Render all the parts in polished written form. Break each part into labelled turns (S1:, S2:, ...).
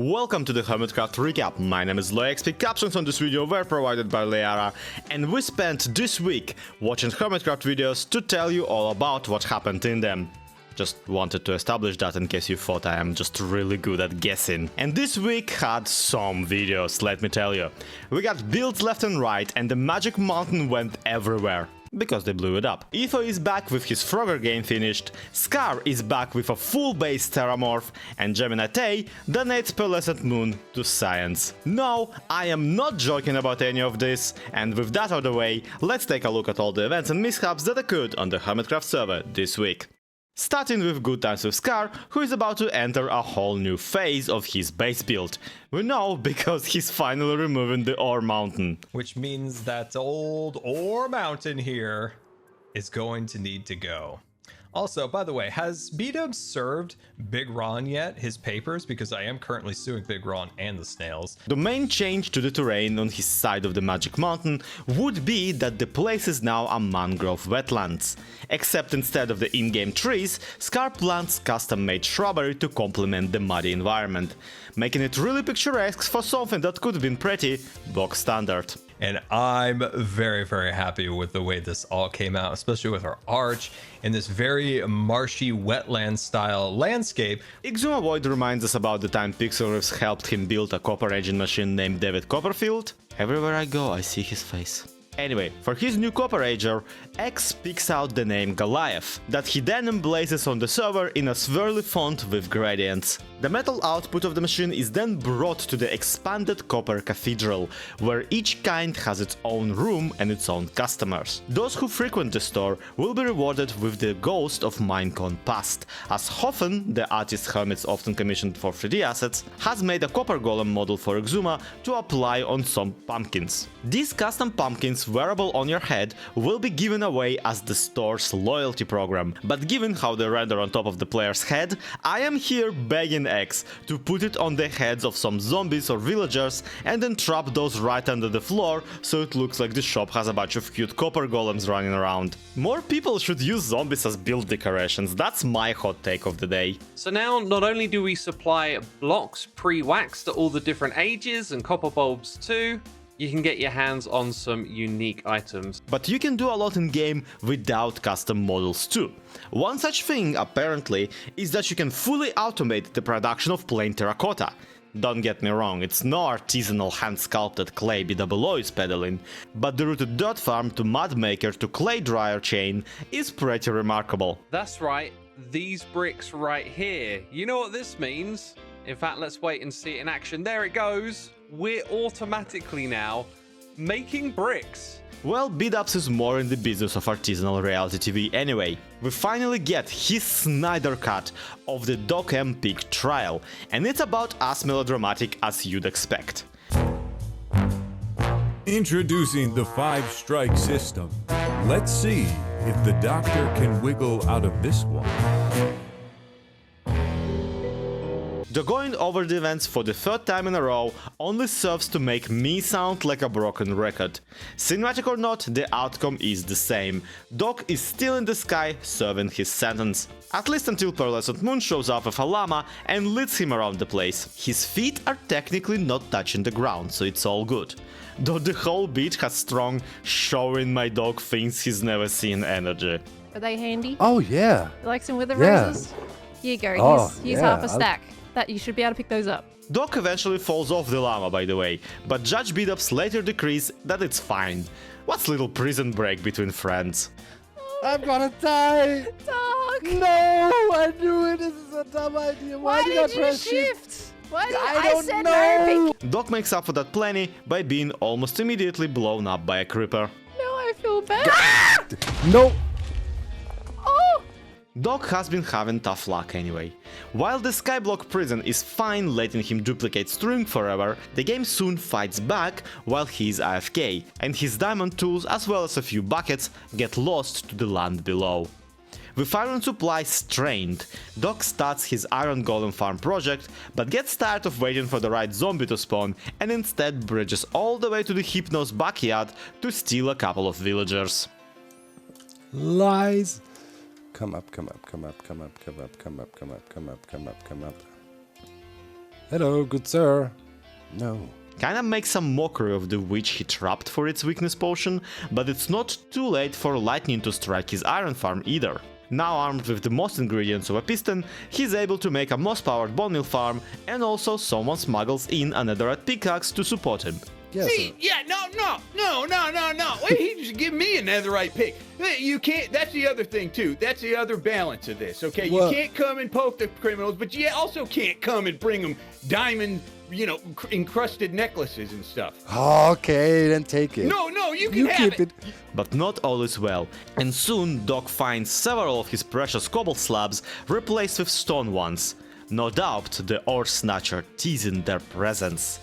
S1: Welcome to the Hermitcraft recap. My name is LoXP. Captions on this video were provided by Leara, and we spent this week watching Hermitcraft videos to tell you all about what happened in them. Just wanted to establish that in case you thought I am just really good at guessing. And this week had some videos, let me tell you. We got builds left and right, and the Magic Mountain went everywhere. Because they blew it up. Etho is back with his Frogger game finished, Scar is back with a full base Terramorph, and Gemini Tay donates Pearlescent Moon to science. No, I am not joking about any of this, and with that out of the way, let's take a look at all the events and mishaps that occurred on the Hermitcraft server this week. Starting with good times with Scar, who is about to enter a whole new phase of his base build. We know because he's finally removing the Ore Mountain.
S2: Which means that old Ore Mountain here is going to need to go. Also, by the way, has B-Dub served Big Ron yet his papers? Because I am currently suing Big Ron and the snails.
S1: The main change to the terrain on his side of the Magic Mountain would be that the place is now a mangrove wetlands. Except instead of the in-game trees, Scar plants custom-made shrubbery to complement the muddy environment, making it really picturesque for something that could have been pretty box standard.
S2: And I'm very, very happy with the way this all came out, especially with our arch in this very marshy wetland style landscape.
S1: Exuma Void reminds us about the time Pixel Riffs helped him build a copper engine machine named David Copperfield. Everywhere I go, I see his face. Anyway, for his new Copper Ager, X picks out the name Goliath, that he then emblazes on the server in a swirly font with gradients. The metal output of the machine is then brought to the expanded Copper Cathedral, where each kind has its own room and its own customers. Those who frequent the store will be rewarded with the ghost of Minecon Past, as Hoffen, the artist Hermits often commissioned for 3D assets, has made a Copper Golem model for Exuma to apply on some pumpkins. These custom pumpkins wearable on your head will be given away as the store's loyalty program, but given how they render on top of the player's head, I am here begging X to put it on the heads of some zombies or villagers and then trap those right under the floor so it looks like the shop has a bunch of cute copper golems running around. More people should use zombies as build decorations, that's my hot take of the day.
S3: So now not only do we supply blocks pre-waxed at all the different ages and copper bulbs too, you can get your hands on some unique items.
S1: But you can do a lot in game without custom models too. One such thing, apparently, is that you can fully automate the production of plain terracotta. Don't get me wrong, it's no artisanal hand-sculpted clay BWO is peddling, but the rooted dirt farm to mud maker to clay dryer chain is pretty remarkable.
S3: That's right, these bricks right here. You know what this means? In fact, let's wait and see it in action. There it goes. We're automatically now making bricks.
S1: Well, B-Dubs is more in the business of artisanal reality TV anyway. We finally get his Snyder cut of the Doc M Peak trial, and it's about as melodramatic as you'd expect.
S4: Introducing the 5-strike system. Let's see if the doctor can wiggle out of this one.
S1: The going over the events for the third time in a row only serves to make me sound like a broken record. Cinematic or not, the outcome is the same. Doc is still in the sky serving his sentence. At least until Pearlescent Moon shows up with a llama and leads him around the place. His feet are technically not touching the ground, so it's all good. Though the whole beach has strong showing my dog things he's never seen energy.
S5: Are they handy?
S6: Oh, yeah.
S5: You like some wither
S6: Yeah.
S5: roses? Here you go.
S6: Oh,
S5: Here's
S6: yeah,
S5: half a stack. That you should be able to pick those up.
S1: Doc eventually falls off the llama, by the way, but Judge B-Dubs later decrees that it's fine. What's little prison break between friends?
S6: I'm gonna die!
S5: Doc!
S6: No! I knew it! This is a dumb idea.
S5: Why
S6: did I
S5: did you
S6: press
S5: shift? Why did
S6: I
S5: I
S6: don't
S5: said
S6: know.
S5: no?
S1: Doc makes up for that plenty by being almost immediately blown up by a creeper.
S5: No, I feel bad.
S6: No!
S5: Oh!
S1: Doc has been having tough luck anyway. While the Skyblock prison is fine letting him duplicate string forever, the game soon fights back while he's AFK, and his diamond tools as well as a few buckets get lost to the land below. With iron supply strained, Doc starts his Iron Golem farm project, but gets tired of waiting for the right zombie to spawn and instead bridges all the way to the Hypno's backyard to steal a couple of villagers.
S6: Lies! Come up, come up, come up, come up, come up, come up, come up, come up, come up, come up. Hello, good sir. No.
S1: Kinda makes some mockery of the witch he trapped for its weakness potion, but it's not too late for lightning to strike his iron farm either. Now armed with the most ingredients of a piston, he's able to make a moss-powered bone meal farm, and also someone smuggles in a netherite pickaxe to support him.
S6: Yes,
S7: See,
S6: sir.
S7: yeah, no. Wait, he just give me a netherite pick. You can't. That's the other thing too. That's the other balance of this. Okay,
S6: Well-
S7: you can't come and poke the criminals, but you also can't come and bring them diamond, encrusted necklaces and stuff.
S6: Okay, then take it.
S7: No, you can
S6: You
S7: have
S6: keep
S7: it.
S6: it.
S1: But not all is well, and soon Doc finds several of his precious cobble slabs replaced with stone ones. No doubt the ore snatcher teasing their presence.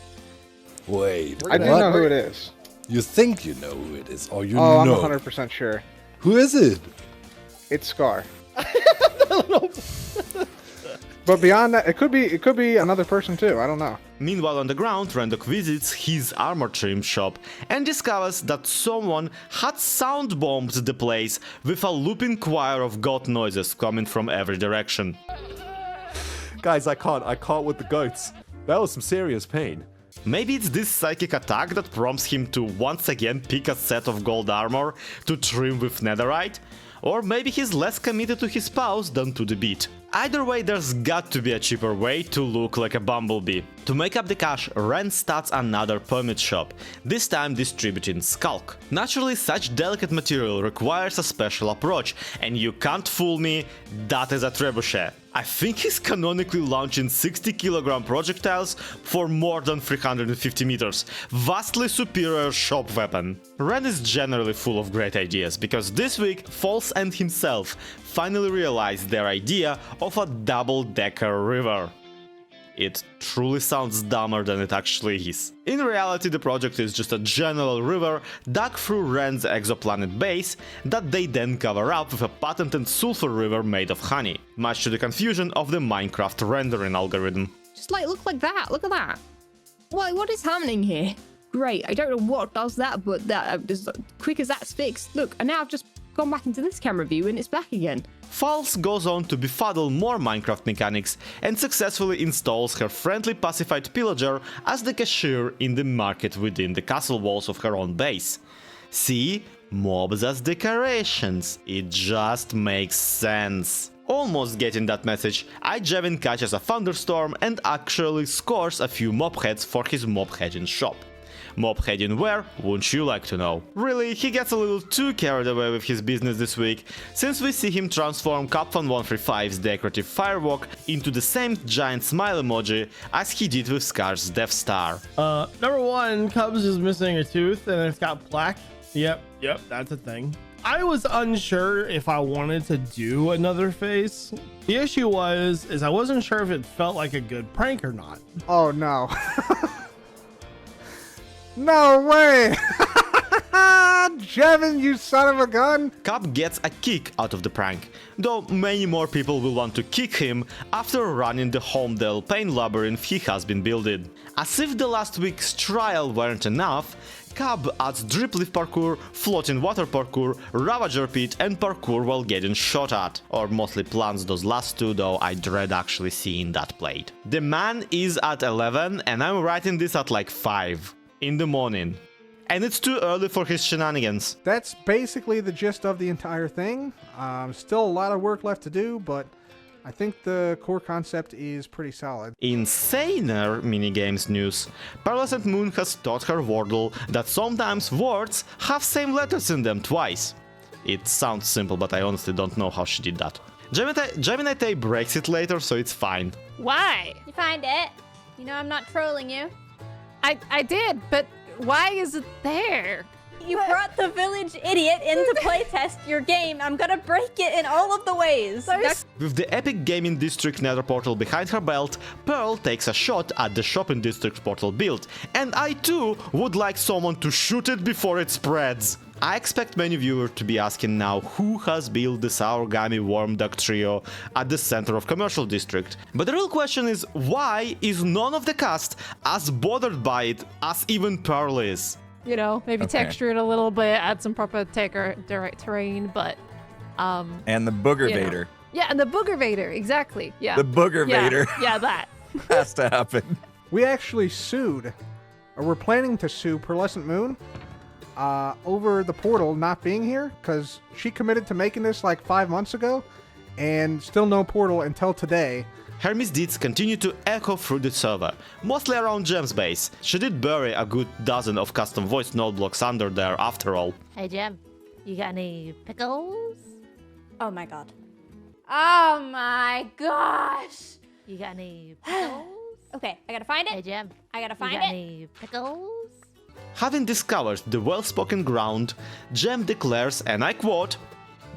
S6: Wait.
S8: I do
S6: what?
S8: know who it is.
S6: You think you know who it is, or you
S8: Oh, I'm
S6: know?
S8: 100% sure.
S6: Who is it?
S8: It's Scar. But beyond that, it could be another person too. I don't know.
S1: Meanwhile on the ground, Randok visits his armor trim shop and discovers that someone had sound bombed the place with a looping choir of goat noises coming from every direction.
S9: Guys, I can't with the goats. That was some serious pain.
S1: Maybe it's this psychic attack that prompts him to once again pick a set of gold armor to trim with netherite? Or maybe he's less committed to his spouse than to the beat. Either way, there's got to be a cheaper way to look like a bumblebee. To make up the cash, Ren starts another permit shop, this time distributing skulk. Naturally, such delicate material requires a special approach, and you can't fool me, that is a trebuchet. I think he's canonically launching 60-kilogram projectiles for more than 350 meters. Vastly superior shop weapon. Ren is generally full of great ideas, because this week, False and himself finally realized their idea of a double-decker river. It truly sounds dumber than it actually is. In reality, the project is just a general river dug through Ren's exoplanet base that they then cover up with a patented sulfur river made of honey, much to the confusion of the Minecraft rendering algorithm.
S10: Just look like that. Look at that. What is happening here? Great. I don't know what does that, but that as quick as that's fixed. Look, and now I've just gone back into this camera view and it's back again.
S1: False goes on to befuddle more Minecraft mechanics and successfully installs her friendly pacified pillager as the cashier in the market within the castle walls of her own base. See? Mobs as decorations. It just makes sense. Almost getting that message, Ijevin catches a thunderstorm and actually scores a few mob heads for his mob heading shop. Mob heading where, wouldn't you like to know? Really, he gets a little too carried away with his business this week, since we see him transform Capfan135's decorative firewalk into the same giant smile emoji as he did with Scar's Death Star.
S11: Number one, Cubs is missing a tooth and it's got plaque. Yep, that's a thing. I was unsure if I wanted to do another face. The issue was, I wasn't sure if it felt like a good prank or not.
S8: Oh no. No way! Jevin, you son of a gun!
S1: Cap gets a kick out of the prank, though many more people will want to kick him after running the Homedale pain labyrinth he has been building. As if the last week's trial weren't enough, Cub adds drip leaf parkour, floating water parkour, ravager pit and parkour while getting shot at. Or mostly plants those last two, though I dread actually seeing that played. The man is at 11 and I'm writing this at like 5 in the morning. And it's too early for his shenanigans.
S8: That's basically the gist of the entire thing. Still a lot of work left to do, but I think the core concept is pretty solid.
S1: In saner minigames news, Pearlescent Moon has taught her Wordle that sometimes words have same letters in them twice. It sounds simple, but I honestly don't know how she did that. Gemini Tay breaks it later, so it's fine.
S5: Why?
S12: You find it? You know I'm not trolling you.
S5: I did, but why is it there?
S12: You brought the village idiot in to playtest your game. I'm gonna break it in all of the ways.
S1: With the Epic Gaming District nether portal behind her belt, Pearl takes a shot at the Shopping District portal build, and I too would like someone to shoot it before it spreads. I expect many viewers to be asking now who has built the Sourgami Worm Duck trio at the center of Commercial District. But the real question is, why is none of the cast as bothered by it as even Pearl is?
S5: You know, maybe texture it a little bit, add some proper terrain, but
S13: and the Booger Vader.
S5: Yeah, and the Booger Vader, exactly. Yeah.
S13: The Booger Vader.
S5: Yeah, that.
S9: Has to happen.
S8: We actually sued, or we're planning to sue Pearlescent Moon over the portal not being here, because she committed to making this like 5 months ago, and still no portal until today.
S1: Hermit's deeds continue to echo through the server, mostly around Gem's base. She did bury a good dozen of custom voice node blocks under there after all.
S13: Hey Gem, you got any pickles?
S12: Oh my god. Oh my gosh.
S13: You got any pickles?
S12: Okay, I gotta find it.
S13: Hey Gem,
S12: I gotta find
S13: you got
S12: it.
S13: any pickles?
S1: Having discovered the well-spoken ground, Gem declares, and I quote,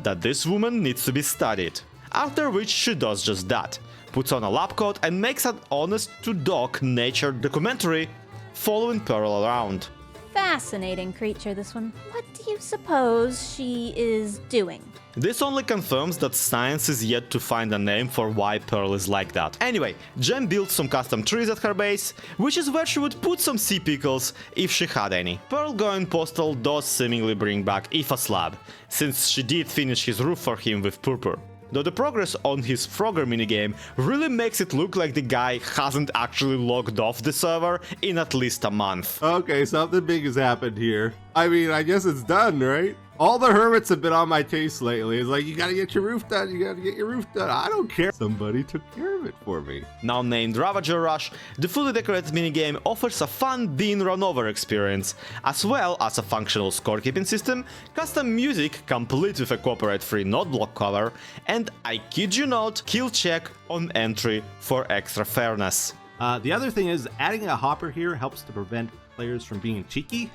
S1: that this woman needs to be studied. After which she does just that, puts on a lab coat and makes an honest-to-dog nature documentary following Pearl around.
S12: Fascinating creature, this one. What do you suppose she is doing?
S1: This only confirms that science is yet to find a name for why Pearl is like that. Anyway, Gem built some custom trees at her base, which is where she would put some sea pickles if she had any. Pearl going postal does seemingly bring back Aoife's lab, since she did finish his roof for him with purpur. Though the progress on his Frogger minigame really makes it look like the guy hasn't actually logged off the server in at least a month.
S14: Okay, something big has happened here. I mean, I guess it's done, right? All the hermits have been on my case lately. It's like, you gotta get your roof done, you gotta get your roof done. I don't care. Somebody took care of it for me.
S1: Now named Ravager Rush, the fully decorated minigame offers a fun being run over experience, as well as a functional scorekeeping system, custom music complete with a copyright-free node block cover, and, I kid you not, kill check on entry for extra fairness.
S14: The other thing is, adding a hopper here helps to prevent players from being cheeky.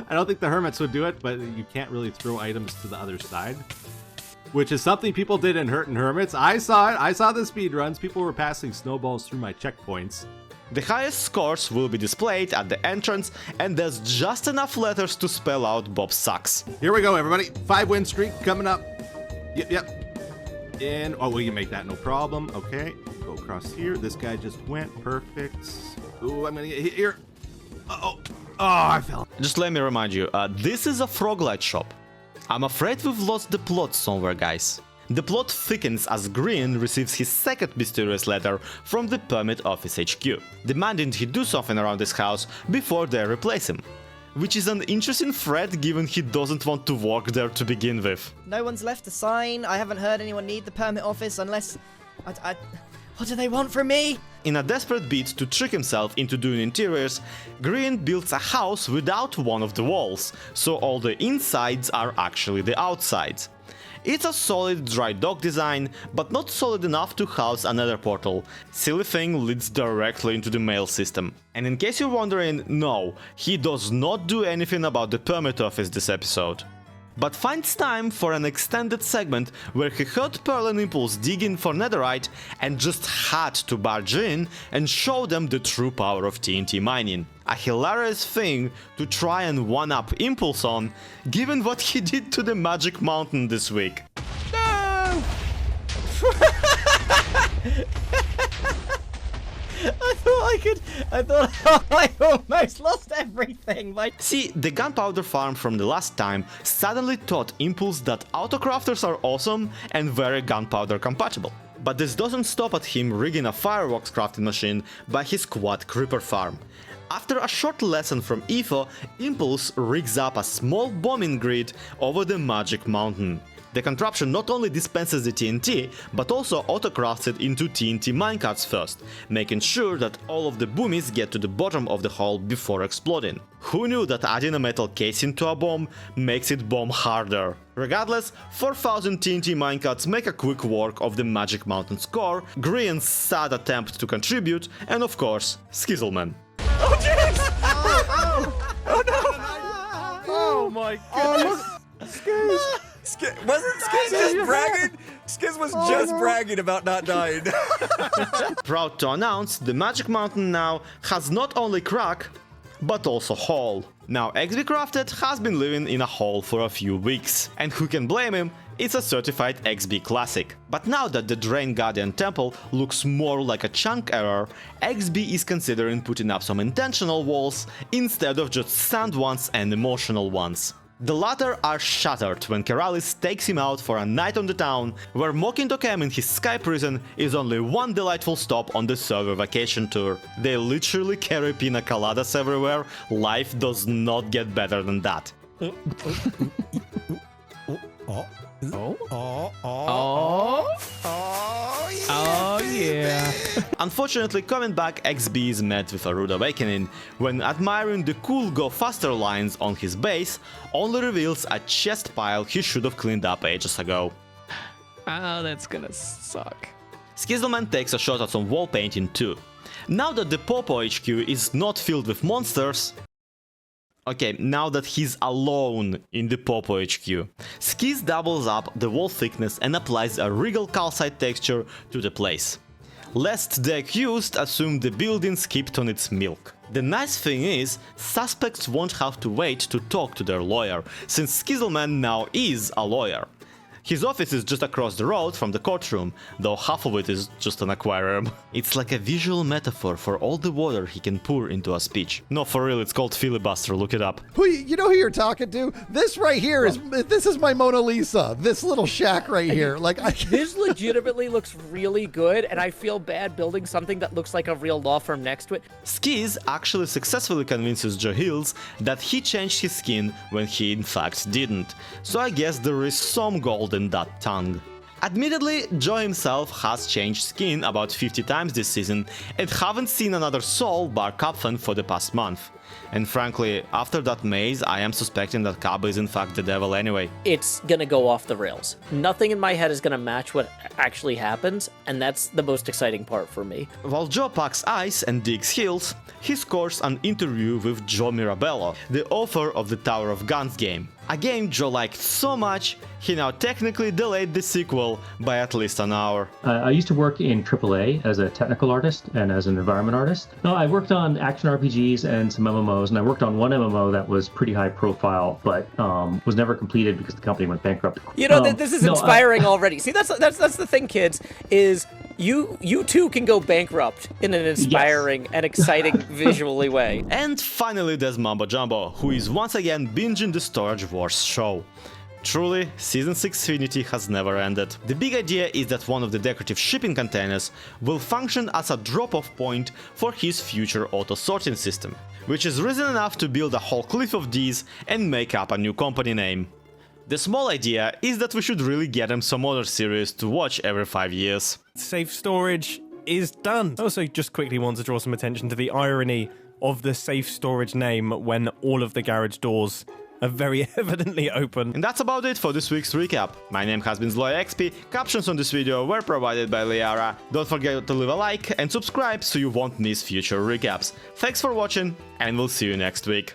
S14: I don't think the hermits would do it, but you can't really throw items to the other side, which is something people did in Hurt and Hermits. I saw it. I saw the speedruns. People were passing snowballs through my checkpoints.
S1: The highest scores will be displayed at the entrance, and there's just enough letters to spell out Bob sucks.
S14: Here we go, everybody. 5-win streak coming up. Yep. And, oh, we can make that no problem. Okay, go across here. This guy just went. Perfect. Ooh, I'm gonna get hit here. Uh-oh. Oh, I fell.
S1: Just let me remind you, this is a Froglight shop. I'm afraid we've lost the plot somewhere, guys. The plot thickens as Green receives his second mysterious letter from the Permit Office HQ, demanding he do something around his house before they replace him. Which is an interesting threat given he doesn't want to work there to begin with.
S15: No one's left a sign. I haven't heard anyone need the Permit Office unless... What do they want from me?
S1: In a desperate bid to trick himself into doing interiors, Green builds a house without one of the walls, so all the insides are actually the outsides. It's a solid dry dock design, but not solid enough to house another portal. Silly thing leads directly into the mail system. And in case you're wondering, no, he does not do anything about the Permit Office this episode. But finds time for an extended segment where he heard Pearl and Impulse digging for netherite and just had to barge in and show them the true power of TNT mining. A hilarious thing to try and one-up Impulse on, given what he did to the Magic Mountain this week.
S15: No! I thought I almost lost everything.
S1: See, the gunpowder farm from the last time suddenly taught Impulse that autocrafters are awesome and very gunpowder compatible. But this doesn't stop at him rigging a fireworks crafting machine by his quad creeper farm. After a short lesson from Aoife, Impulse rigs up a small bombing grid over the Magic Mountain. The contraption not only dispenses the TNT, but also autocrafts it into TNT minecarts first, making sure that all of the boomies get to the bottom of the hole before exploding. Who knew that adding a metal casing to a bomb makes it bomb harder? Regardless, 4000 TNT minecarts make a quick work of the Magic Mountain's core, Green's sad attempt to contribute, and of course, Skizzleman.
S15: Oh jeez! Oh no! Oh my goodness!
S9: Wasn't Skiz just bragging? Skiz was just bragging about not dying.
S1: Proud to announce, the Magic Mountain now has not only crack, but also hole. Now XB Crafted has been living in a hole for a few weeks, and who can blame him? It's a certified XB classic. But now that the Drain Guardian Temple looks more like a chunk error, XB is considering putting up some intentional walls instead of just sand ones and emotional ones. The latter are shattered when Keralis takes him out for a night on the town, where mocking Tokem in his sky prison is only one delightful stop on the server vacation tour. They literally carry pina coladas everywhere. Life does not get better than that.
S11: Oh yeah.
S1: Unfortunately, coming back, XB is met with a rude awakening when admiring the cool Go Faster lines on his base only reveals a chest pile he should have cleaned up ages ago.
S16: Oh, that's gonna suck.
S1: Skizzleman takes a shot at some wall painting too. Now that the Popo HQ is not filled with monsters... Okay, now that he's alone in the Popo HQ, Skizz doubles up the wall thickness and applies a regal calcite texture to the place, lest the accused assume the building skipped on its milk. The nice thing is, suspects won't have to wait to talk to their lawyer, since Skizzleman now is a lawyer. His office is just across the road from the courtroom, though half of it is just an aquarium. It's like a visual metaphor for all the water he can pour into a speech. No, for real, it's called filibuster, look it up.
S17: You know who you're talking to? This right here this is my Mona Lisa. This little shack right here.
S18: This legitimately looks really good, and I feel bad building something that looks like a real law firm next to it.
S1: Skizz actually successfully convinces Joe Hills that he changed his skin when he in fact didn't, so I guess there is some gold in that tongue. Admittedly, Joe himself has changed skin about 50 times this season and haven't seen another soul bar Kapfan for the past month. And frankly, after that maze, I am suspecting that Kaba is in fact the devil anyway.
S18: It's gonna go off the rails. Nothing in my head is gonna match what actually happens, and that's the most exciting part for me.
S1: While Joe packs ice and digs hills, he scores an interview with Joe Mirabello, the author of the Tower of Guns game. A game Joe liked so much, he now technically delayed the sequel by at least an hour.
S19: I used to work in AAA as a technical artist and as an environment artist. No, I worked on action RPGs and some MMOs, and I worked on one MMO that was pretty high profile, but was never completed because the company went bankrupt.
S18: You know, this is inspiring already. See, that's the thing, kids, is you too can go bankrupt in an inspiring and exciting visually way.
S1: And finally there's Mambo Jumbo, who is once again binging the Storage Wars show. Truly, Season 6 Finity has never ended. The big idea is that one of the decorative shipping containers will function as a drop-off point for his future auto-sorting system, which is reason enough to build a whole cliff of these and make up a new company name. The small idea is that we should really get him some other series to watch every 5 years.
S20: Safe storage is done. I also just quickly want to draw some attention to the irony of the safe storage name when all of the garage doors are very evidently open.
S1: And that's about it for this week's recap. My name has been ZloyXP, captions on this video were provided by Liara. Don't forget to leave a like and subscribe so you won't miss future recaps. Thanks for watching, and we'll see you next week.